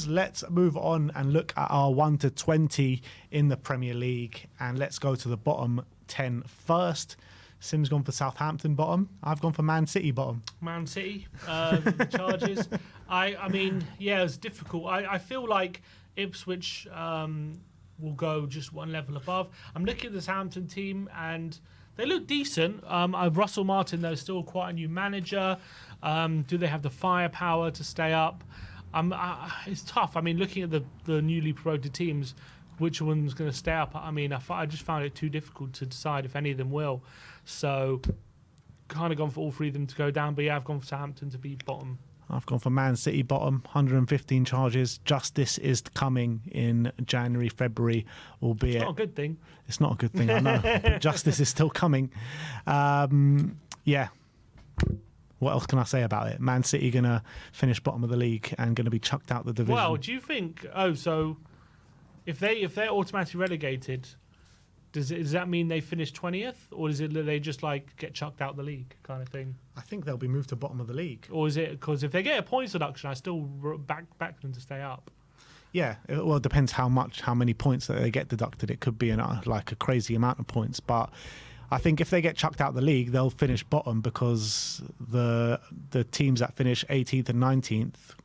guys, let's move on and look at our 1 to 20 in the Premier League. And let's go to the bottom 10 first. Sim's gone for Southampton bottom. I've gone for Man City bottom. Man City, the Chargers. I mean, yeah, it's difficult. I feel like Ipswich will go just one level above. I'm looking at the Southampton team and they look decent. Russell Martin, though, is still quite a new manager. Do they have the firepower to stay up? It's tough. I mean, looking at the newly promoted teams, which one's going to stay up? I mean, I just found it too difficult to decide if any of them will. So, kind of gone for all three of them to go down. But yeah, I've gone for Southampton to be bottom. I've gone for Man City bottom, 115 charges. Justice is coming in January, February, albeit... It's not a good thing. It's not a good thing, I know. But justice is still coming. Yeah. What else can I say about it? Man City going to finish bottom of the league and going to be chucked out the division. Well, do you think... so if they're automatically relegated... Does that mean they finish 20th, or is it that they just get chucked out the league kind of thing? I think they'll be moved to bottom of the league. Or is it because if they get a points deduction, I still back them to stay up? Yeah, it depends how many points that they get deducted. It could be a crazy amount of points, but I think if they get chucked out the league, they'll finish bottom because the teams that finish 18th and 19th,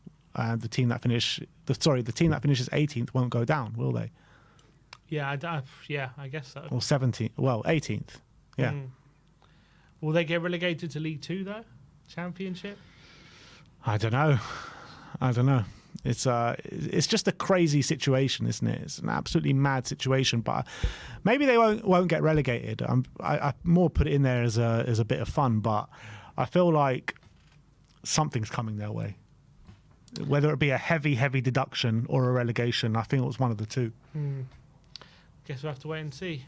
the team that finishes 18th won't go down, will they? Yeah, I guess so. Or 17th, 18th. Yeah. Will they get relegated to League Two though? Championship? I don't know. It's just a crazy situation, isn't it? It's an absolutely mad situation. But maybe they won't get relegated. I more put it in there as a bit of fun. But I feel like something's coming their way. Whether it be a heavy deduction or a relegation, I think it was one of the two. Guess we'll have to wait and see.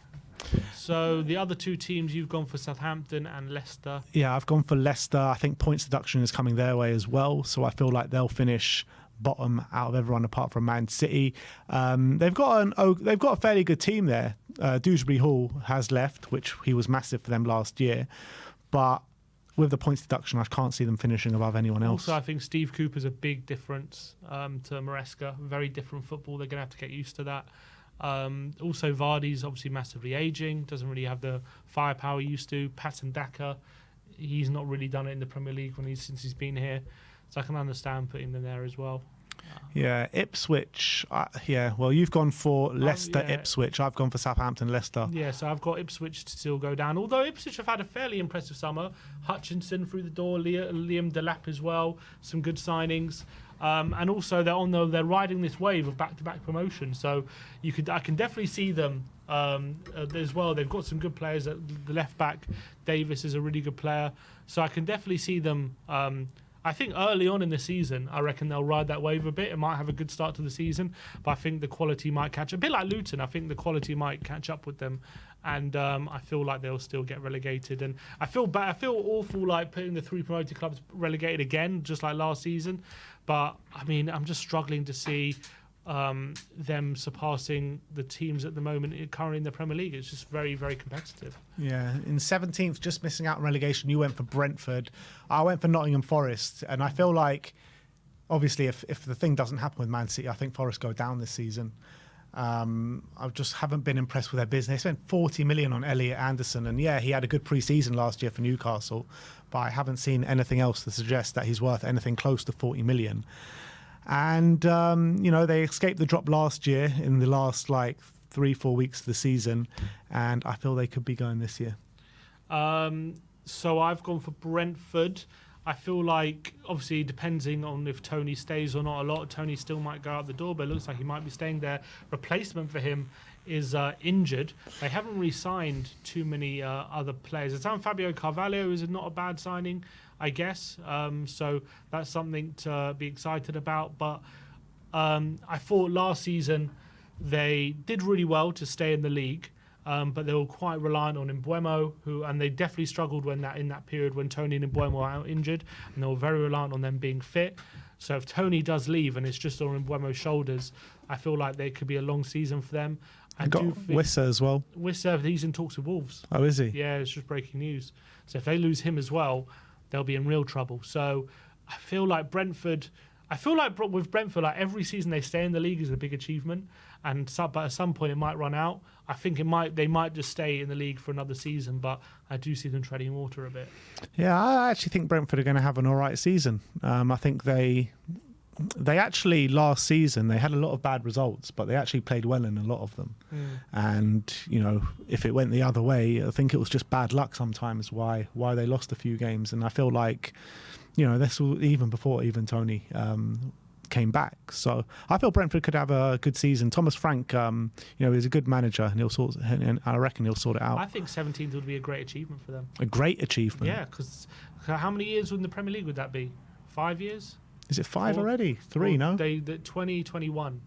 So the other two teams, you've gone for Southampton and Leicester. Yeah, I've gone for Leicester. I think points deduction is coming their way as well. So I feel like they'll finish bottom out of everyone apart from Man City. They've got a fairly good team there. Dewsbury Hall has left, which he was massive for them last year. But with the points deduction, I can't see them finishing above anyone else. Also, I think Steve Cooper's a big difference to Maresca. Very different football. They're going to have to get used to that. Also, Vardy's obviously massively aging, doesn't really have the firepower he used to. Patton Daka, he's not really done it in the Premier League since he's been here, so I can understand putting them there as well. Yeah, Ipswich. Well, you've gone for Leicester, Ipswich. I've gone for Southampton, Leicester. Yeah, so I've got Ipswich to still go down. Although Ipswich have had a fairly impressive summer. Hutchinson through the door, Liam Delap as well. Some good signings. And also they're riding this wave of back-to-back promotion. So I can definitely see them as well. They've got some good players. The left back Davis is a really good player. So I can definitely see them. I think early on in the season, I reckon they'll ride that wave a bit. It might have a good start to the season, but I think the quality might catch up. A bit like Luton, I think the quality might catch up with them, and I feel like they'll still get relegated. And I feel bad. I feel awful like putting the three promoted clubs relegated again, just like last season. But I mean, I'm just struggling to see them surpassing the teams at the moment currently in the Premier League. It's just very, very competitive. Yeah, in 17th, just missing out on relegation, you went for Brentford. I went for Nottingham Forest, and I feel like, obviously, if the thing doesn't happen with Man City, I think Forest go down this season. I just haven't been impressed with their business. They spent 40 million on Elliot Anderson, and yeah, he had a good pre-season last year for Newcastle, but I haven't seen anything else to suggest that he's worth anything close to 40 million. And, they escaped the drop last year in the last 3-4 weeks of the season. And I feel they could be going this year. So I've gone for Brentford. I feel like, obviously, depending on if Tony stays or not, a lot of Tony still might go out the door, but it looks like he might be staying there. Replacement for him is injured. They haven't re-signed too many other players. It's Fabio Carvalho is not a bad signing, I guess. So that's something to be excited about. But I thought last season they did really well to stay in the league. But they were quite reliant on Mbeumo, and they definitely struggled in that period when Tony and Mbeumo were out injured, and they were very reliant on them being fit. So if Tony does leave and it's just on Mbeumo's shoulders, I feel like there could be a long season for them. I got Wissa as well. Wissa, he's in talks with Wolves. Oh, is he? Yeah, it's just breaking news. So if they lose him as well, they'll be in real trouble. So I feel like Brentford, I feel like with Brentford, like every season they stay in the league is a big achievement, but at some point it might run out. I think they might just stay in the league for another season, but I do see them treading water a bit. Yeah, I actually think Brentford are going to have an all right season. I think they actually last season they had a lot of bad results, but they actually played well in a lot of them. And if it went the other way, I think it was just bad luck sometimes why they lost a few games. And I feel like this was even before Tony came back. So I feel Brentford could have a good season. Thomas Frank, is a good manager, and I reckon he'll sort it out. I think 17th would be a great achievement for them. A great achievement. Yeah, because how many years in the Premier League would that be? 5 years? Is it 5 already? 3, no? The 2021.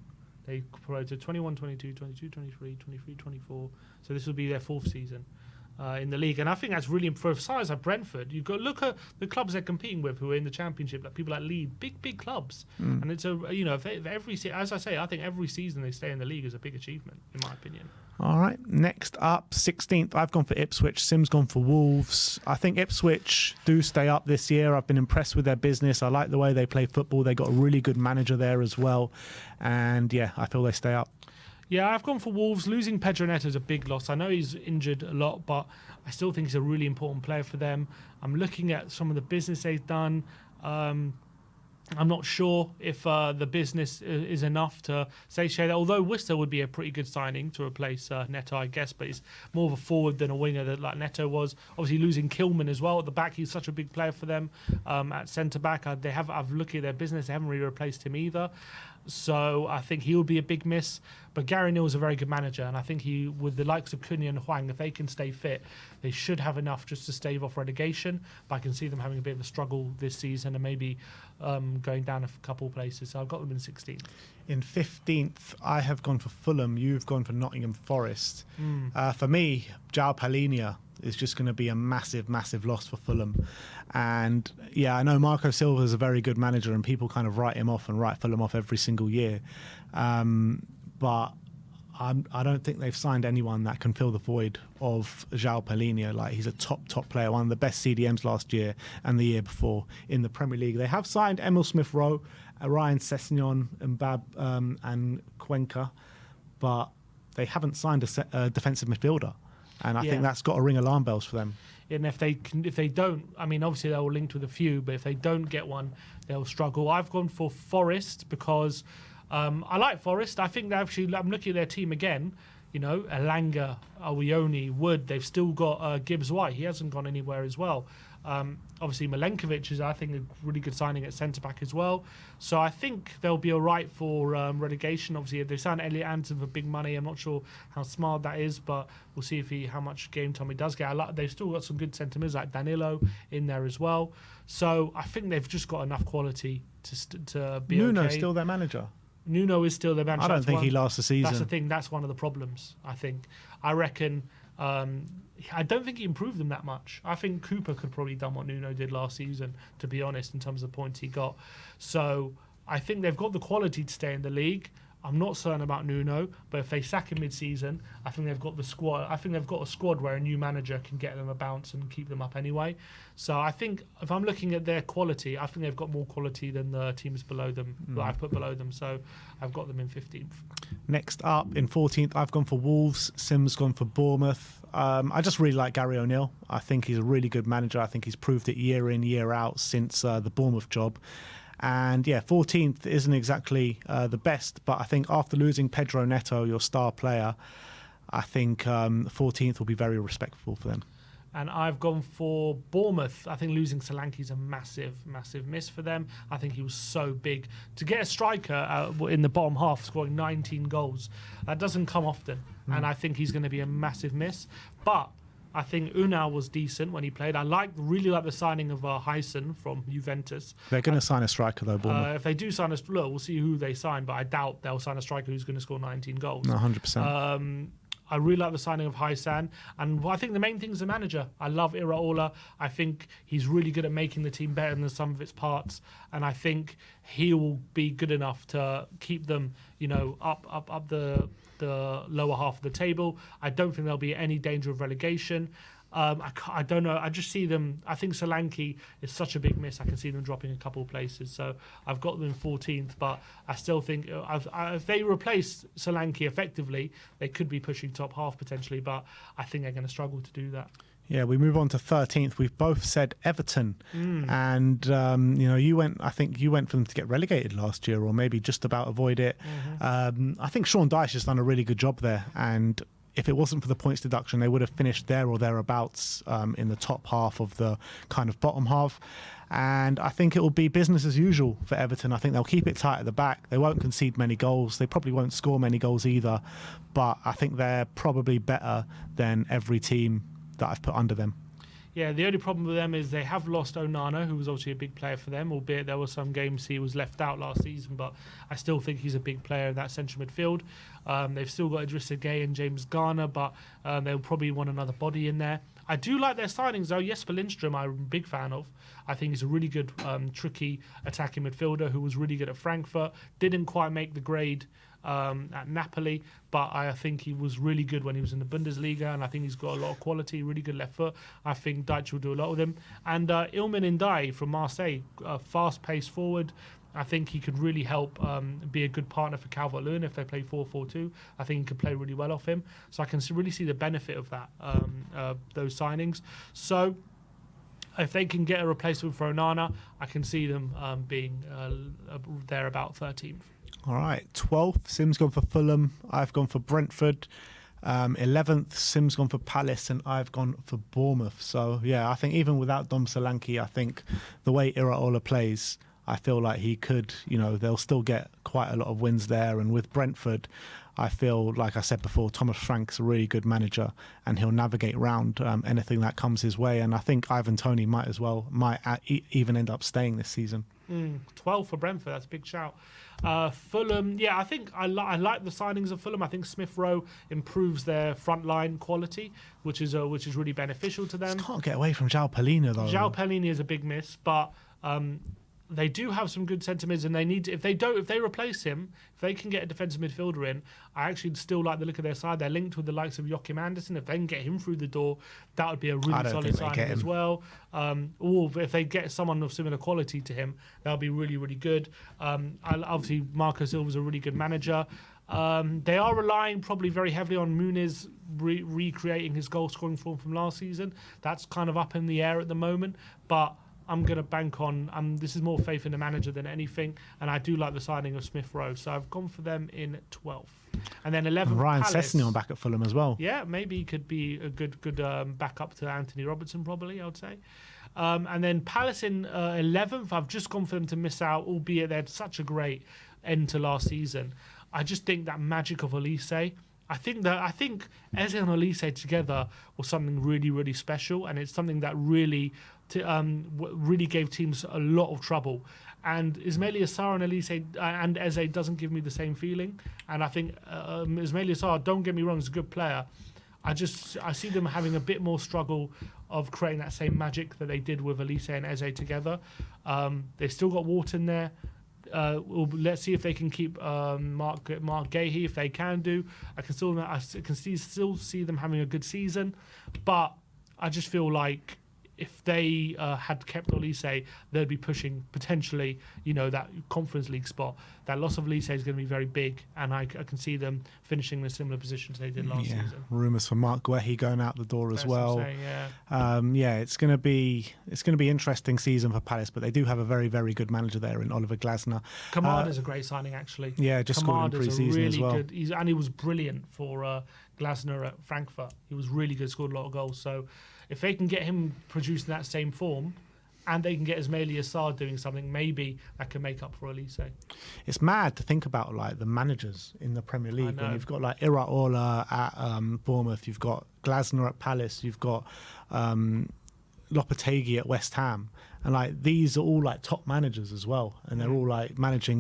They promoted 21, 22, 22, 23, 23, 24. So this will be their 4th season in the league. And I think that's really, for a size like Brentford, you've got to look at the clubs they're competing with who are in the Championship, like people like Leeds, big clubs. And it's as I say, I think every season they stay in the league is a big achievement, in my opinion. All right, next up, 16th, I've gone for Ipswich. Sim's gone for Wolves. I think Ipswich do stay up this year. I've been impressed with their business. I like the way they play football. They got a really good manager there as well. And yeah, I feel they stay up. Yeah, I've gone for Wolves. Losing Pedro Neto is a big loss. I know he's injured a lot, but I still think he's a really important player for them. I'm looking at some of the business they've done. I'm not sure if the business is enough to satiate that, although Worcester would be a pretty good signing to replace Neto, I guess, but he's more of a forward than a winger that like Neto was. Obviously losing Kilman as well at the back, he's such a big player for them. At centre-back, I've looked at their business, they haven't really replaced him either. So I think he will be a big miss. But Gary Neal is a very good manager, and I think with the likes of Cunha and Hwang, if they can stay fit, they should have enough just to stave off relegation. But I can see them having a bit of a struggle this season and maybe going down a couple places. So I've got them in 16th. In 15th, I have gone for Fulham. You've gone for Nottingham Forest. For me, João Palhinha is just going to be a massive, massive loss for Fulham. And yeah, I know Marco Silva is a very good manager and people kind of write him off and write Fulham off every single year. But I don't think they've signed anyone that can fill the void of João Palhinha. Like, he's a top player, one of the best CDMs last year and the year before in the Premier League. They have signed Emil Smith-Rowe, Ryan Sessegnon, and Cuenca, but they haven't signed a defensive midfielder. And I think that's got to ring alarm bells for them. And if they don't, I mean, obviously they'll linked with a few, but if they don't get one, they'll struggle. I've gone for Forest because I like Forest. I think I'm looking at their team again. Elanga, Awioni, Wood. They've still got Gibbs White. He hasn't gone anywhere as well. Obviously, Milenkovic is, I think, a really good signing at centre-back as well. So I think they'll be all right for relegation. Obviously, they signed Elliot Anderson for big money. I'm not sure how smart that is, but we'll see how much game time he does get. They've still got some good centre-mids like Danilo in there as well. So I think they've just got enough quality to be Nuno's okay. still their manager. Nuno is still their manager. I don't think he lasts the season. That's the thing. That's one of the problems, I think. I reckon... I don't think he improved them that much. I think Cooper could probably done what Nuno did last season, to be honest, in terms of the points he got. So I think they've got the quality to stay in the league. I'm not certain about Nuno, but if they sack him mid-season, I think they've got the squad. I think they've got a squad where a new manager can get them a bounce and keep them up anyway. So I think if I'm looking at their quality, I think they've got more quality than the teams below them that I've put below them. So I've got them in 15th. Next up, in 14th, I've gone for Wolves. Sim's gone for Bournemouth. I just really like Gary O'Neill. I think he's a really good manager. I think he's proved it year in, year out since the Bournemouth job. And yeah, 14th isn't exactly the best, but I think after losing Pedro Neto, your star player, I think 14th will be very respectable for them. And I've gone for Bournemouth. I think losing Solanke is a massive, massive miss for them. I think he was so big. To get a striker in the bottom half scoring 19 goals, that doesn't come often. And I think he's going to be a massive miss. But I think Unal was decent when he played. I really like the signing of Heisen from Juventus. They're going to sign a striker though, Bournemouth. If they do sign we'll see who they sign, but I doubt they'll sign a striker who's going to score 19 goals. 100%. I really like the signing of Haisan, and I think the main thing is the manager. I love Iraola. I think he's really good at making the team better than the sum of its parts, and I think he will be good enough to keep them, up the lower half of the table. I don't think there'll be any danger of relegation. I don't know. I just see them. I think Solanke is such a big miss. I can see them dropping a couple of places. So I've got them 14th, but I still think if they replace Solanke effectively, they could be pushing top half potentially. But I think they're going to struggle to do that. Yeah, we move on to 13th. We've both said Everton, and I think you went for them to get relegated last year, or maybe just about avoid it. I think Sean Dyche has done a really good job there, and if it wasn't for the points deduction, they would have finished there or thereabouts in the top half of the kind of bottom half. And I think it will be business as usual for Everton. I think they'll keep it tight at the back. They won't concede many goals. They probably won't score many goals either. But I think they're probably better than every team that I've put under them. Yeah, the only problem with them is they have lost Onana, who was obviously a big player for them, albeit there were some games he was left out last season, but I still think he's a big player in that central midfield. They've still got Idrissa Gueye and James Garner, but they'll probably want another body in there. I do like their signings, though. Jesper Lindstrom, I'm a big fan of. I think he's a really good, tricky attacking midfielder who was really good at Frankfurt. Didn't quite make the grade at Napoli, but I think he was really good when he was in the Bundesliga, and I think he's got a lot of quality, really good left foot. I think Dyche will do a lot with him. And Ilman Ndiaye from Marseille, fast-paced forward. I think he could really help be a good partner for Calvert-Lewin if they play 4-4-2. I think he could play really well off him. So I can really see the benefit of that, those signings. So if they can get a replacement for Onana, I can see them being there about 13th. All right, 12th, Sim's gone for Fulham. I've gone for Brentford. 11th, Sim's gone for Palace, and I've gone for Bournemouth. So, yeah, I think even without Dom Solanke, I think the way Iraola plays, I feel like he could, they'll still get quite a lot of wins there. And with Brentford, I feel, like I said before, Thomas Frank's a really good manager, and he'll navigate around anything that comes his way. And I think Ivan Toney might even end up staying this season. 12 for Brentford, that's a big shout. Fulham, yeah, I think I like the signings of Fulham. I think Smith Rowe improves their front line quality, which is really beneficial to them. Just can't get away from João Palhinha though. João Palhinha is a big miss, but they do have some good centre mids, and they need to, if they replace him, if they can get a defensive midfielder in, I actually still like the look of their side. They're linked with the likes of Joachim Andersen. If they can get him through the door, that would be a really solid signing as well. Or if they get someone of similar quality to him, that'll be really, really good. Obviously, Marco Silva's a really good manager. They are relying probably very heavily on Muniz recreating his goal scoring form from last season. That's kind of up in the air at the moment, but I'm going to bank on, this is more faith in the manager than anything, and I do like the signing of Smith Rowe, so I've gone for them in 12th. And then 11th, Ryan Palace. Sessegnon back at Fulham as well. Yeah, maybe he could be a good backup to Anthony Robertson, probably, I would say. And then Palace in 11th, I've just gone for them to miss out, albeit they had such a great end to last season. I just think that magic of Elise, I think Eze and Elise together was something really, really special, and it's something that really gave teams a lot of trouble. And Ismaila Sarr and Elise and Eze doesn't give me the same feeling. And I think Ismaila Sarr, don't get me wrong, is a good player. I see them having a bit more struggle of creating that same magic that they did with Elise and Eze together. They've still got Wharton there. Let's see if they can keep Mark Gahey. If they can do, I can still see them having a good season. But I just feel like if they had kept Elise, they'd be pushing potentially, that Conference League spot. That loss of Elise is going to be very big, and I can see them finishing in a similar position to they did last season. Rumours for Mark Guehi going out the door as well. Saying, it's going to be interesting season for Palace, but they do have a very, very good manager there in Oliver Glasner. Kamada's a great signing, actually. Yeah, just scored in pre-season really as well. Good, and he was brilliant for Glasner at Frankfurt. He was really good, scored a lot of goals. So if they can get him producing that same form, and they can get Ismaila Sarr doing something, maybe that can make up for Elise. It's mad to think about the managers in the Premier League. When you've got Iraola at Bournemouth, you've got Glasner at Palace, you've got Lopetegui at West Ham, and these are all top managers as well, and they're all managing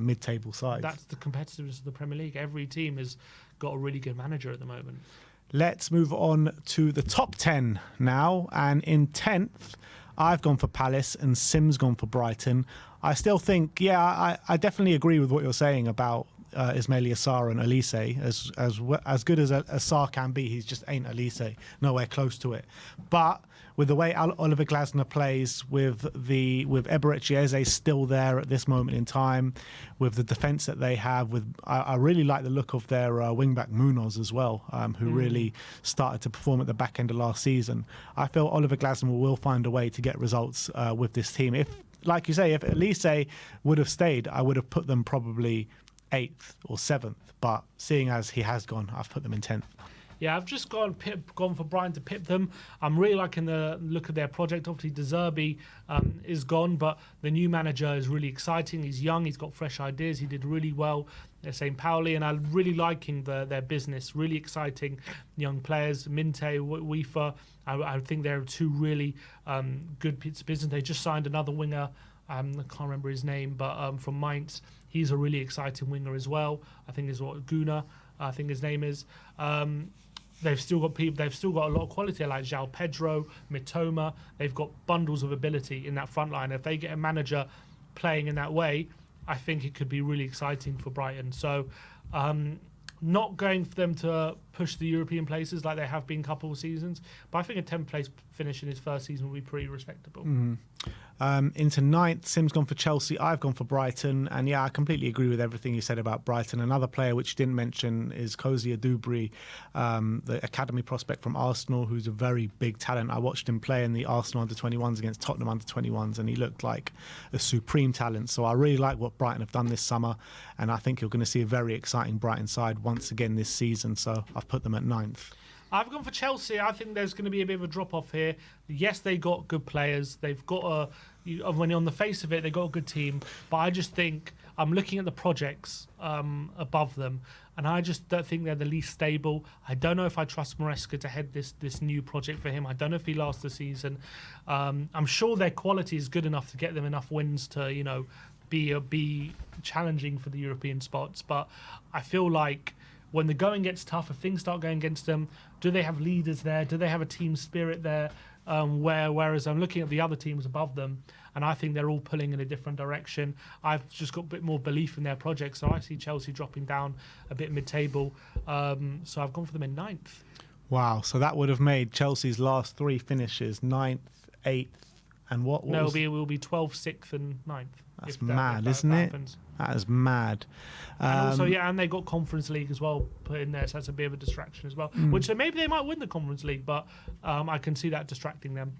mid-table sides. That's the competitiveness of the Premier League. Every team has got a really good manager at the moment. Let's move on to the top 10 now, and in 10th, I've gone for Palace and Sim's gone for Brighton. I still think, I definitely agree with what you're saying about Ismaili Assar and Elise. As good as Assar can be, he just ain't Elise. Nowhere close to it. But with the way Oliver Glasner plays, with Eberechi Eze still there at this moment in time, with the defence that they have, I really like the look of their wingback Munoz as well, who really started to perform at the back end of last season. I feel Oliver Glasner will find a way to get results with this team. If, like you say, if Elise would have stayed, I would have put them probably 8th or 7th. But seeing as he has gone, I've put them in 10th. Yeah, I've just gone for Brighton to pip them. I'm really liking the look of their project. Obviously, De Zerbi is gone, but the new manager is really exciting. He's young. He's got fresh ideas. He did really well at St. Pauli, and I'm really liking their business. Really exciting young players. Minte, Weaver. I think they're two really good bits of business. They just signed another winger. I can't remember his name, but from Mainz. He's a really exciting winger as well. I think is what Guna, I think his name is. They've still got people. They've still got a lot of quality like João Pedro, Mitoma. They've got bundles of ability in that front line. If they get a manager playing in that way, I think it could be really exciting for Brighton. So, not going for them to push the European places like they have been a couple of seasons, but I think a 10th place finish in his first season will be pretty respectable. Into 9th, Sim's gone for Chelsea. I've gone for Brighton. And yeah, I completely agree with everything you said about Brighton. Another player which you didn't mention is Kozia Dubry, the academy prospect from Arsenal, who's a very big talent. I watched him play in the Arsenal under-21s against Tottenham under-21s, and he looked like a supreme talent. So I really like what Brighton have done this summer, and I think you're going to see a very exciting Brighton side once again this season. So I've put them at 9th. I've gone for Chelsea. I think there's going to be a bit of a drop-off here. Yes, they got good players. They've got when on the face of it, they've got a good team. But I just think I'm looking at the projects above them, and I just don't think they're the least stable. I don't know if I trust Maresca to head this new project for him. I don't know if he lasts the season. I'm sure their quality is good enough to get them enough wins to be challenging for the European spots. But I feel like when the going gets tough, if things start going against them, do they have leaders there? Do they have a team spirit there? Whereas I'm looking at the other teams above them, and I think they're all pulling in a different direction. I've just got a bit more belief in their project, so I see Chelsea dropping down a bit mid-table. So I've gone for them in 9th. Wow, so that would have made Chelsea's last 3 finishes 9th, 8th, and what was... No, it will be 12th, 6th and 9th. That's mad, isn't it? Happens. That is mad. And also, and they got Conference League as well put in there, so that's a bit of a distraction as well. Which maybe they might win the Conference League, but I can see that distracting them.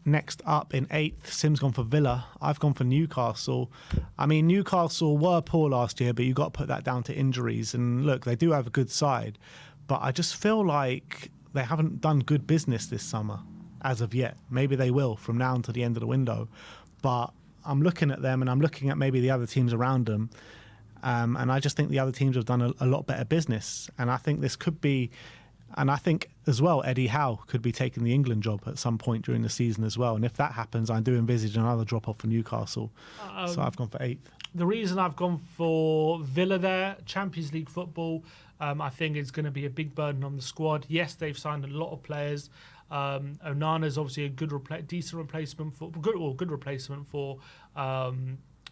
Next up in 8th, Sim's gone for Villa. I've gone for Newcastle. I mean, Newcastle were poor last year, but you got to put that down to injuries. And look, they do have a good side, but I just feel like they haven't done good business this summer as of yet. Maybe they will from now until the end of the window, but I'm looking at them and I'm looking at maybe the other teams around them, and I just think the other teams have done a lot better business. And I think this could be, and I think as well, Eddie Howe could be taking the England job at some point during the season as well. And if that happens, I do envisage another drop-off for Newcastle. So I've gone for 8th. The reason I've gone for Villa there, Champions League football, I think it's going to be a big burden on the squad. Yes, they've signed a lot of players. Onana's obviously a good replacement for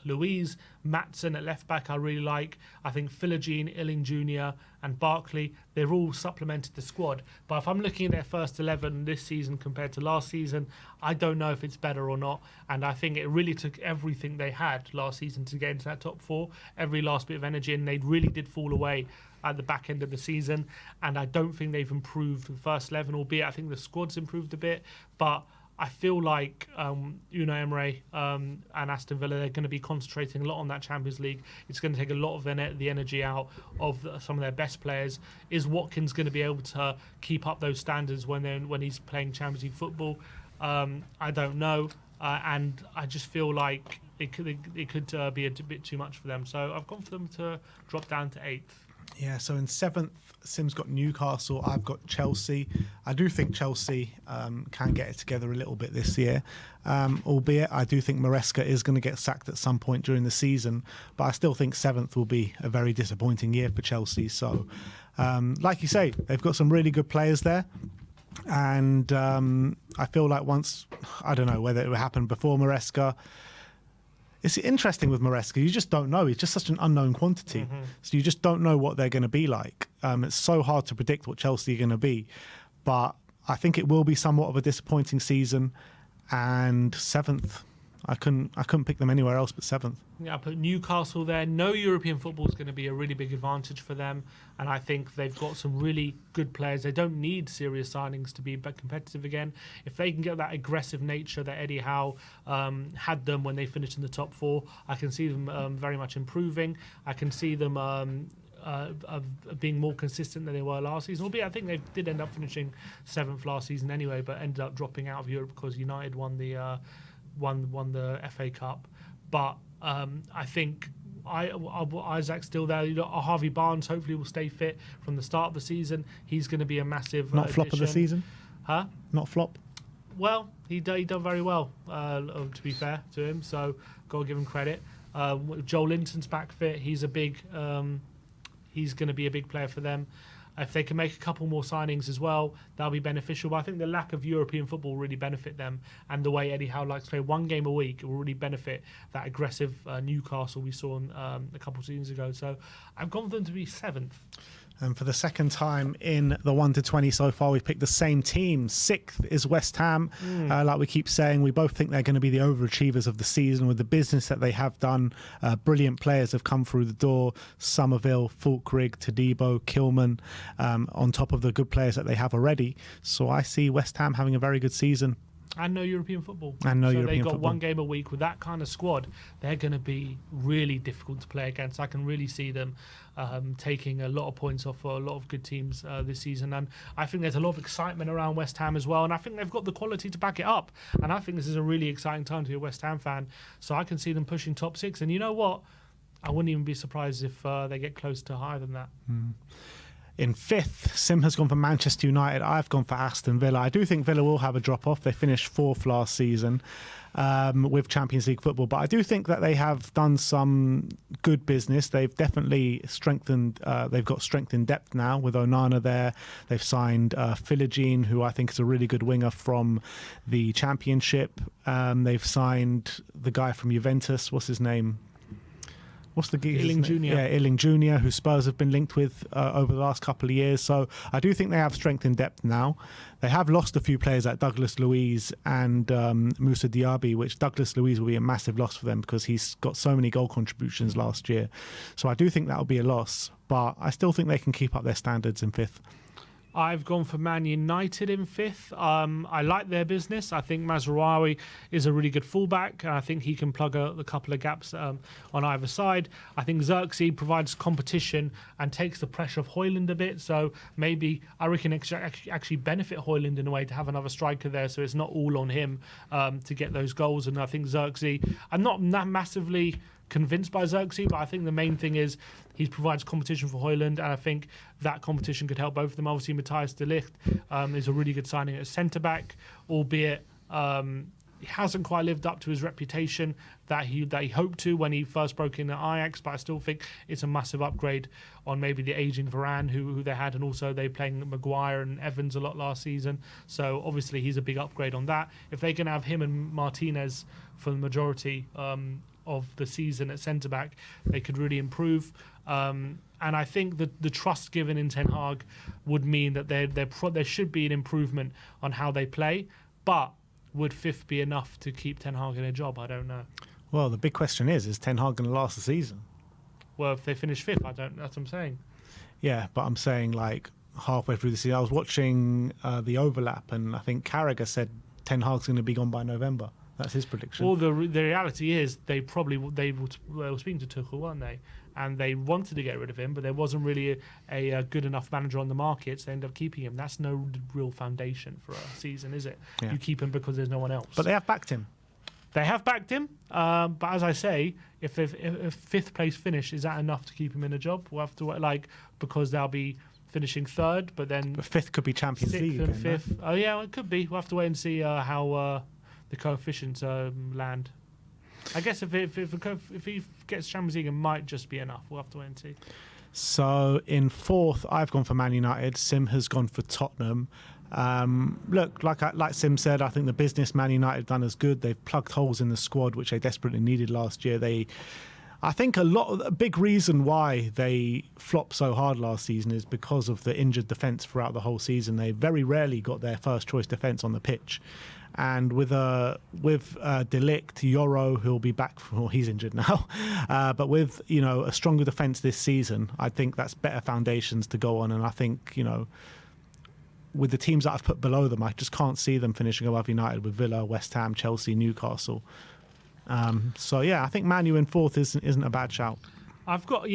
Louise. Maatsen at left back I really like. I think Philogene, Illing Jr. and Barkley, they've all supplemented the squad. But if I'm looking at their first 11 this season compared to last season, I don't know if it's better or not. And I think it really took everything they had last season to get into that top 4, every last bit of energy, and they really did fall away at the back end of the season. And I don't think they've improved the first 11, albeit I think the squad's improved a bit. But I feel like Unai Emery and Aston Villa, they're going to be concentrating a lot on that Champions League. It's going to take a lot of the energy out of some of their best players. Is Watkins going to be able to keep up those standards when he's playing Champions League football? I don't know. And I just feel like it could be a bit too much for them. So I've gone for them to drop down to 8th. Yeah, so in 7th, Sim's got Newcastle. I've got Chelsea. I do think Chelsea can get it together a little bit this year, albeit I do think Maresca is going to get sacked at some point during the season, but I still think 7th will be a very disappointing year for Chelsea. So, like you say, they've got some really good players there. And I feel like once, I don't know whether it would happen before Maresca, It's interesting with Maresca. You just don't know. He's just such an unknown quantity. So you just don't know what they're going to be like. It's so hard to predict what Chelsea are going to be. But I think it will be somewhat of a disappointing season. And 7th. I couldn't pick them anywhere else but 7th. Yeah, I put Newcastle there. No European football is going to be a really big advantage for them, and I think they've got some really good players. They don't need serious signings to be competitive again. If they can get that aggressive nature that Eddie Howe had them when they finished in the top 4, I can see them very much improving. I can see them of being more consistent than they were last season. Albeit I think they did end up finishing 7th last season anyway, but ended up dropping out of Europe because United won the FA Cup. But I think Isaac's still there. Harvey Barnes hopefully will stay fit from the start of the season. He's going to be a massive Not flop addition. of the season? Huh? Not flop? Well, he done very well, to be fair to him. So got to give him credit. Joel Linton's back fit. He's a big. He's going to be a big player for them. If they can make a couple more signings as well, that'll be beneficial. But I think the lack of European football will really benefit them. And the way Eddie Howe likes to play one game a week, it will really benefit that aggressive Newcastle we saw a couple of seasons ago. So I'm confident to be 7th. And for the second time in the 1 to 20 so far, we've picked the same team. 6th is West Ham. Like we keep saying, we both think they're going to be the overachievers of the season with the business that they have done. Brilliant players have come through the door. Somerville, Fulkrug, Todibo, Kilman, on top of the good players that they have already. So I see West Ham having a very good season. And no European football. And no so European they've got football. one game a week with that kind of squad. They're going to be really difficult to play against. I can really see them taking a lot of points off for a lot of good teams this season. And I think there's a lot of excitement around West Ham as well. And I think they've got the quality to back it up. And I think this is a really exciting time to be a West Ham fan. So I can see them pushing top 6. And you know what? I wouldn't even be surprised if they get close to higher than that. In 5th, Sim has gone for Manchester United. I've gone for Aston Villa. I do think Villa will have a drop-off. They finished 4th last season with Champions League football. But I do think that they have done some good business. They've definitely strengthened. They've got strength in depth now with Onana there. They've signed Philogene, who I think is a really good winger from the Championship. They've signed the guy from Juventus. What's his name? What's the geezer's Ealing name? Jr. Yeah, Ealing Jr., who Spurs have been linked with over the last couple of years. So I do think they have strength in depth now. They have lost a few players like Douglas Luiz and Moussa Diaby, which Douglas Luiz will be a massive loss for them because he's got so many goal contributions last year. So I do think that will be a loss. But I still think they can keep up their standards in 5th. I've gone for Man United in 5th. I like their business. I think Mazraoui is a really good fullback, and I think he can plug a couple of gaps on either side. I think Xerxes provides competition and takes the pressure of Højlund a bit. So maybe I reckon it actually benefit Højlund in a way to have another striker there, so it's not all on him to get those goals. And I think Xerxes, I'm not massively convinced by Xerxes, but I think the main thing is he provides competition for Højlund, and I think that competition could help both of them. Obviously, Matthias de Ligt is a really good signing at centre-back, albeit he hasn't quite lived up to his reputation that he hoped to when he first broke in at Ajax, but I still think it's a massive upgrade on maybe the ageing Varane who they had, and also they playing Maguire and Evans a lot last season. So obviously he's a big upgrade on that. If they can have him and Martinez for the majority of the season at centre-back, they could really improve. And I think that the trust given in Ten Hag would mean that there should be an improvement on how they play. But would 5th be enough to keep Ten Hag in a job? I don't know. Well, the big question is Ten Hag going to last the season? Well, if they finish 5th, that's what I'm saying. Yeah, but I'm saying like halfway through the season. I was watching the overlap, and I think Carragher said Ten Hag's going to be gone by November. That's his prediction. Well, the reality is they were speaking to Tuchel, weren't they? And they wanted to get rid of him, but there wasn't really a good enough manager on the market, so they ended up keeping him. That's no real foundation for a season, is it? Yeah. You keep him because there's no one else. But they have backed him. They have backed him, but as I say, if 5th place finish, is that enough to keep him in a job? We'll have to because they'll be finishing 3rd, but then But 5th could be Champions 6th League and again, 5th. Oh yeah, it could be. We'll have to wait and see how the coefficients land. I guess if he gets Champions League, it might just be enough. We'll have to wait and see. So in 4th, I've gone for Man United. Sim has gone for Tottenham. Look, like Sim said, I think the business Man United have done is good. They've plugged holes in the squad, which they desperately needed last year. I think a big reason why they flopped so hard last season is because of the injured defence throughout the whole season. They very rarely got their first choice defence on the pitch. And with De Ligt, Yoro, who'll be back, well, he's injured now, but with a stronger defence this season, I think that's better foundations to go on. And I think with the teams that I've put below them, I just can't see them finishing above United with Villa, West Ham, Chelsea, Newcastle. So yeah, I think Man U in fourth isn't a bad shout. I've got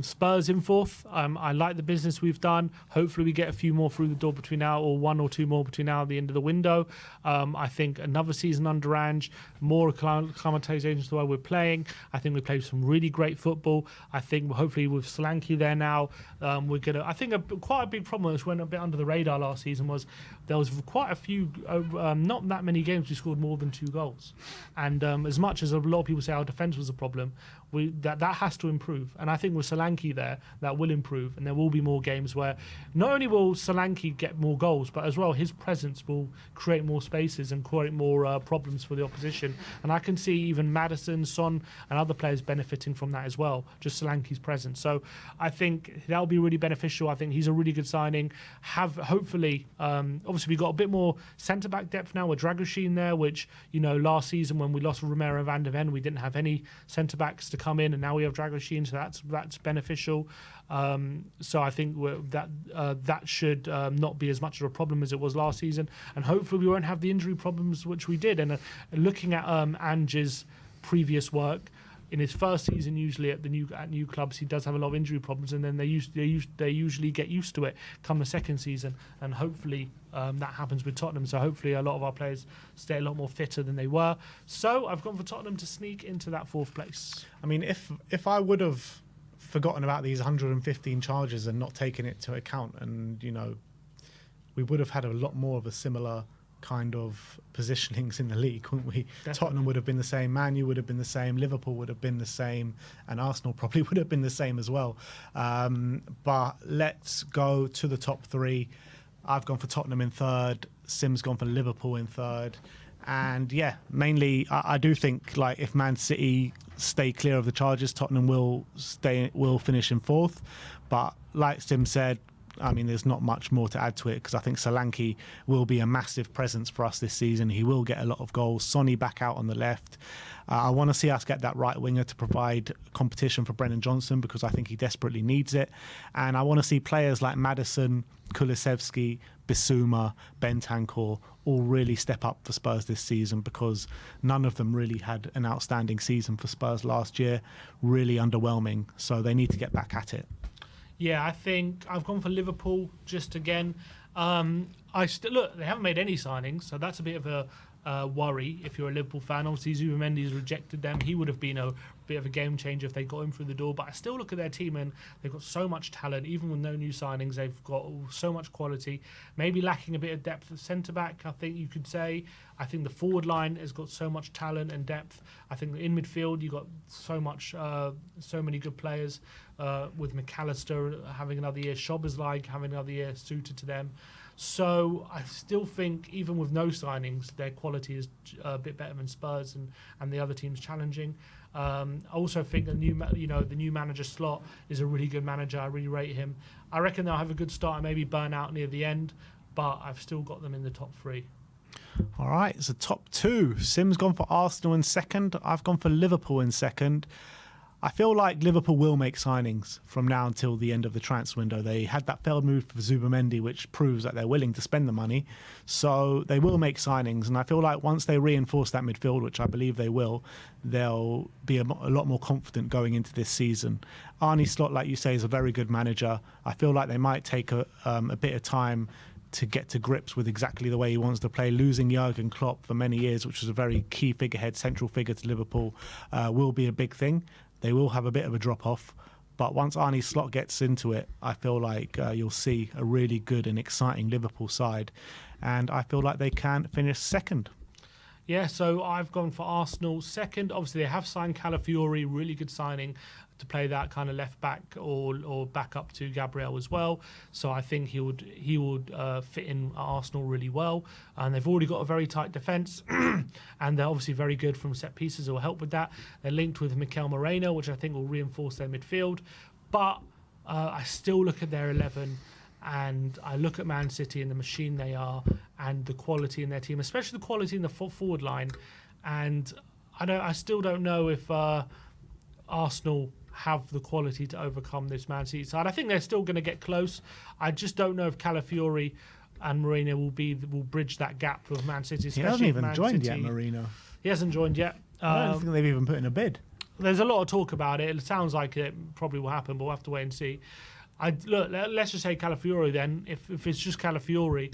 Spurs in fourth. I like the business we've done. Hopefully we get a few more through the door between now, or one or two more between now and the end of the window. I think another season under Ange, more acclimatization to the way we're playing. I think we played some really great football. I think hopefully with Solanke there now, we're gonna. I think quite a big problem which went a bit under the radar last season was there was quite a few, not that many games we scored more than 2 goals, and as much as a lot of people say our defence was a problem, that has to improve. And I think with Solanke there, that will improve, and there will be more games where not only will Solanke get more goals, but as well his presence will create more spaces and create more problems for the opposition. And I can see even Maddison, Son, and other players benefiting from that as well, just Solanke's presence. So I think that'll be really beneficial. I think he's a really good signing. Hopefully, obviously we got a bit more centre-back depth now with Dragoshin there, which, last season when we lost Romero and Van de Ven, we didn't have any centre-backs to come in, and now we have Dragoshin, so that's beneficial. So I think that should not be as much of a problem as it was last season, and hopefully we won't have the injury problems which we did. And looking at Ange's previous work, in his first season, usually at new clubs, he does have a lot of injury problems, and then they usually get used to it come the second season, and hopefully that happens with Tottenham. So hopefully a lot of our players stay a lot more fitter than they were. So I've gone for Tottenham to sneak into that 4th place. I mean, if I would have forgotten about these 115 charges and not taken it to account, and we would have had a lot more of a similar kind of positionings in the league, wouldn't we? Definitely. Tottenham would have been the same, Man U would have been the same, Liverpool would have been the same, and Arsenal probably would have been the same as well. But let's go to the top 3. I've gone for Tottenham in 3rd, Sim's gone for Liverpool in 3rd. And yeah, mainly I do think if Man City stay clear of the charges, Tottenham will finish in 4th. But like Sim said, I mean, there's not much more to add to it, because I think Solanke will be a massive presence for us this season. He will get a lot of goals. Sonny back out on the left. I want to see us get that right winger to provide competition for Brennan Johnson, because I think he desperately needs it. And I want to see players like Maddison, Kulusevski, Bissouma, Bentancur all really step up for Spurs this season, because none of them really had an outstanding season for Spurs last year. Really underwhelming. So they need to get back at it. Yeah, I think I've gone for Liverpool just again. Look, they haven't made any signings, so that's a bit of a worry if you're a Liverpool fan. Obviously, Zubimendi's rejected them. He would have been a bit of a game changer if they got him through the door. But I still look at their team, and they've got so much talent. Even with no new signings, they've got so much quality. Maybe lacking a bit of depth at centre-back, I think you could say. I think the forward line has got so much talent and depth. I think in midfield, you've got so many good players. With McAllister having another year, Szoboszlai having another year suited to them. So I still think, even with no signings, their quality is a bit better than Spurs and the other teams challenging. I also think the new manager Slot is a really good manager. I really rate him. I reckon they'll have a good start and maybe burn out near the end, but I've still got them in the top 3. All right, so top 2. Sim's gone for Arsenal in 2nd. I've gone for Liverpool in 2nd. I feel like Liverpool will make signings from now until the end of the transfer window. They had that failed move for Zubimendi, which proves that they're willing to spend the money. So they will make signings. And I feel like once they reinforce that midfield, which I believe they will, they'll be a lot more confident going into this season. Arne Slot, like you say, is a very good manager. I feel like they might take a bit of time to get to grips with exactly the way he wants to play. Losing Jurgen Klopp for many years, which was a very key figurehead, central figure to Liverpool, will be a big thing. They will have a bit of a drop-off, but once Arne Slot gets into it, I feel like you'll see a really good and exciting Liverpool side, and I feel like they can finish 2nd. Yeah, so I've gone for Arsenal 2nd. Obviously, they have signed Calafiori, really good signing to play that kind of left back or back up to Gabriel as well. So I think he would fit in at Arsenal really well. And they've already got a very tight defence, and they're obviously very good from set pieces. Will help with that. They're linked with Mikel Moreno, which I think will reinforce their midfield. But I still look at their 11. And I look at Man City and the machine they are, and the quality in their team, especially the quality in the forward line. And I still don't know if Arsenal have the quality to overcome this Man City side. I think they're still going to get close. I just don't know if Calafiori and Mourinho will bridge that gap with Man City. He hasn't even joined City. yet, Mourinho. He hasn't joined yet. I don't think they've even put in a bid. There's a lot of talk about it. It sounds like it probably will happen, but we'll have to wait and see. Let's just say Calafiori then. If it's just Calafiori,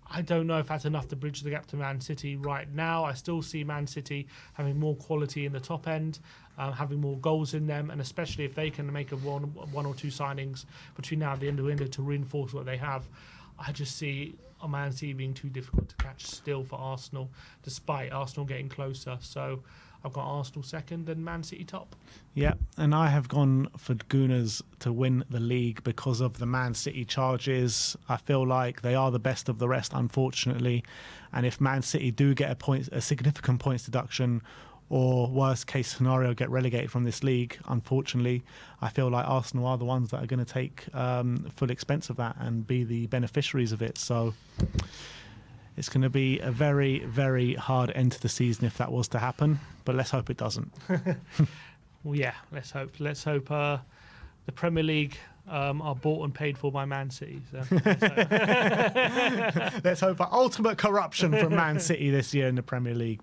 I don't know if that's enough to bridge the gap to Man City right now. I still see Man City having more quality in the top end, having more goals in them, and especially if they can make one or two signings between now and the end of the window to reinforce what they have. I just see a Man City being too difficult to catch still for Arsenal, despite Arsenal getting closer. So I've got Arsenal second and Man City top. Yeah, and I have gone for Gunners to win the league because of the Man City charges. I feel like they are the best of the rest, unfortunately. And if Man City do get a significant points deduction, or worst case scenario, get relegated from this league, unfortunately, I feel like Arsenal are the ones that are going to take full expense of that and be the beneficiaries of it. So it's going to be a very, very hard end to the season if that was to happen, but let's hope it doesn't. Well, yeah, let's hope. Let's hope the Premier League are bought and paid for by Man City. So, let's hope for ultimate corruption from Man City this year in the Premier League.